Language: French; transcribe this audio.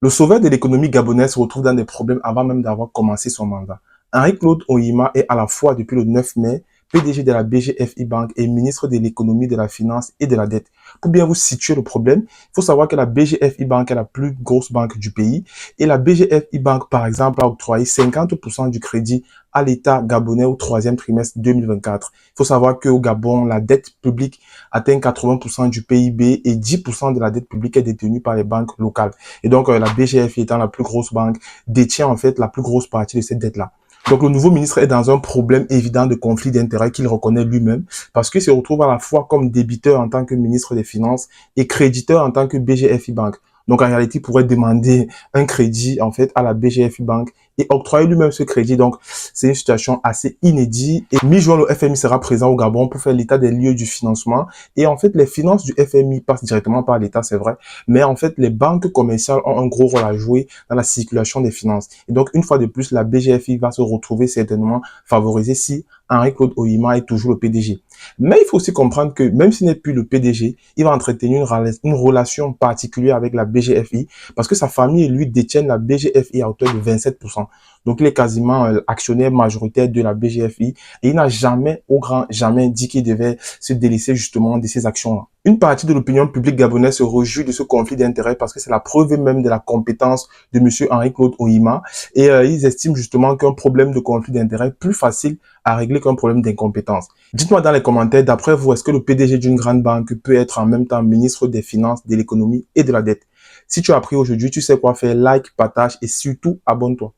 Le sauveur de l'économie gabonaise se retrouve dans des problèmes avant même d'avoir commencé son mandat. Henri-Claude Oyima est à la fois depuis le 9 mai PDG de la BGFI Bank et ministre de l'économie, de la finance et de la dette. Pour bien vous situer le problème, il faut savoir que la BGFI Bank est la plus grosse banque du pays et la BGFI Bank, par exemple, a octroyé 50% du crédit à l'État gabonais au troisième trimestre 2024. Il faut savoir qu'au Gabon, la dette publique atteint 80% du PIB et 10% de la dette publique est détenue par les banques locales. Et donc, la BGFI étant la plus grosse banque, détient en fait la plus grosse partie de cette dette-là. Donc, le nouveau ministre est dans un problème évident de conflit d'intérêts qu'il reconnaît lui-même parce qu'il se retrouve à la fois comme débiteur en tant que ministre des Finances et créditeur en tant que BGFI Bank. Donc, en réalité, il pourrait demander un crédit, en fait, à la BGFI Bank et octroyer lui-même ce crédit. Donc, c'est une situation assez inédite. Et mi-juin, le FMI sera présent au Gabon pour faire l'état des lieux du financement. Et en fait, les finances du FMI passent directement par l'État, c'est vrai. Mais en fait, les banques commerciales ont un gros rôle à jouer dans la circulation des finances. Et donc, une fois de plus, la BGFI va se retrouver certainement favorisée si Henri-Claude Oyima est toujours le PDG. Mais il faut aussi comprendre que même s'il n'est plus le PDG, il va entretenir une relation particulière avec la BGFI parce que sa famille et lui détiennent la BGFI à hauteur de 27%. Donc, il est quasiment actionnaire majoritaire de la BGFI et il n'a jamais, au grand jamais, dit qu'il devait se délaisser justement de ces actions-là. Une partie de l'opinion publique gabonaise se réjouit de ce conflit d'intérêts parce que c'est la preuve même de la compétence de monsieur Henri-Claude Oyima et ils estiment justement qu'un problème de conflit d'intérêts est plus facile à régler qu'un problème d'incompétence. Dites-moi dans les commentaires, d'après vous, est-ce que le PDG d'une grande banque peut être en même temps ministre des Finances, de l'économie et de la dette? Si tu as appris aujourd'hui, tu sais quoi faire, like, partage et surtout abonne-toi.